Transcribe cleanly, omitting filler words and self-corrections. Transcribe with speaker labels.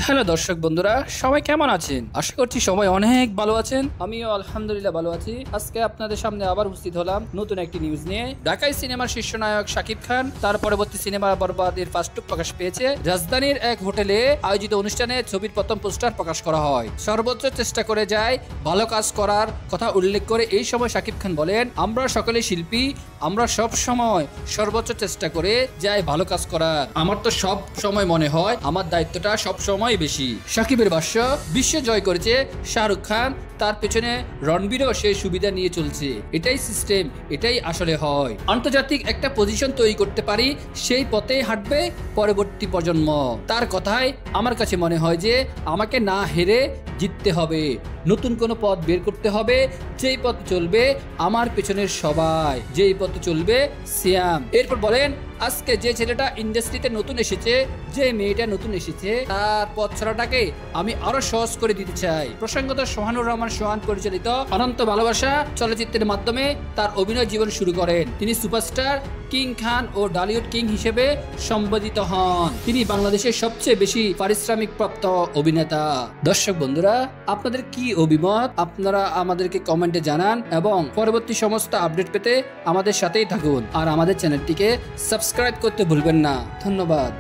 Speaker 1: Hello দর্শক বন্ধুরা, সবাই কেমন আছেন? আশা করছি সবাই অনেক ভালো আছেন। আমিও আলহামদুলিল্লাহ ভালো আছি। আজকে আপনাদের সামনে আবার উপস্থিত হলাম নতুন একটি নিউজ নিয়ে। ঢাকাই সিনেমার শীর্ষ নায়ক শাকিব খান তার পরবর্তী সিনেমা বরবাদের ফার্স্ট লুক প্রকাশ পেয়েছে। রাজধানীর এক হোটেলে আয়োজিত অনুষ্ঠানে ছবির প্রথম পোস্টার প্রকাশ করা হয়। সর্বোচ্চ চেষ্টা করে যায় ভালো কাজ করার কথা উল্লেখ করে এই সময় শাকিব খান বলেন, আমরা সকলে শিল্পী, আমরা সব সময় সর্বোচ্চ চেষ্টা করে যাই ভালো কাজ করার। আমার তো সব সময় মনে হয় আমার দায়িত্বটা সব সময় বেশি। শাকিবের ভাষ্য, বিশ্ব জয় করেছে শাহরুখ খান, তার পেছনে রণবীরও সেই সুবিধা নিয়ে চলছে। এটাই সিস্টেম, এটাই আসলে হয়। আন্তর্জাতিক একটা পজিশন তৈরি করতে পারি, সেই পথেই হাঁটবে পরবর্তী প্রজন্ম। তার কথায় আমার কাছে মনে হয় যে আমাকে না হেরে জিততে হবে, নতুন কোনো পথ বের করতে হবে, যেই পথ চলবে আমার পেছনের সবাই, যেই পথ চলবে সিয়াম। এরপর বলেন, আজকে যে ছেলেটা ইন্ডাস্ট্রিতে নতুন এসেছে, যে মেয়েটা নতুন এসেছে, তার পথ ছড়াটাকে আমি আরো সহজ করে দিতে চাই। প্রসঙ্গত সোহানুর রহমান সোহান পরিচালিত অনন্ত ভালোবাসা চলচ্চিত্রের মাধ্যমে তার অভিনয় জীবন শুরু করেন। তিনি সুপারস্টার কিং খান ও ডালিউড কিং হিসেবে সম্বোধিত হন। তিনি বাংলাদেশের সবচেয়ে বেশি পারিশ্রমিক প্রাপ্ত অভিনেতা। দর্শক বন্ধুরা, আপনাদের কি অভিমত আপনারা আমাদেরকে কমেন্টে জানান এবং পরবর্তী সমস্ত আপডেট পেতে আমাদের সাথেই থাকুন আর আমাদের চ্যানেলটিকে সাবস্ক্রাইব করতে ভুলবেন না। ধন্যবাদ।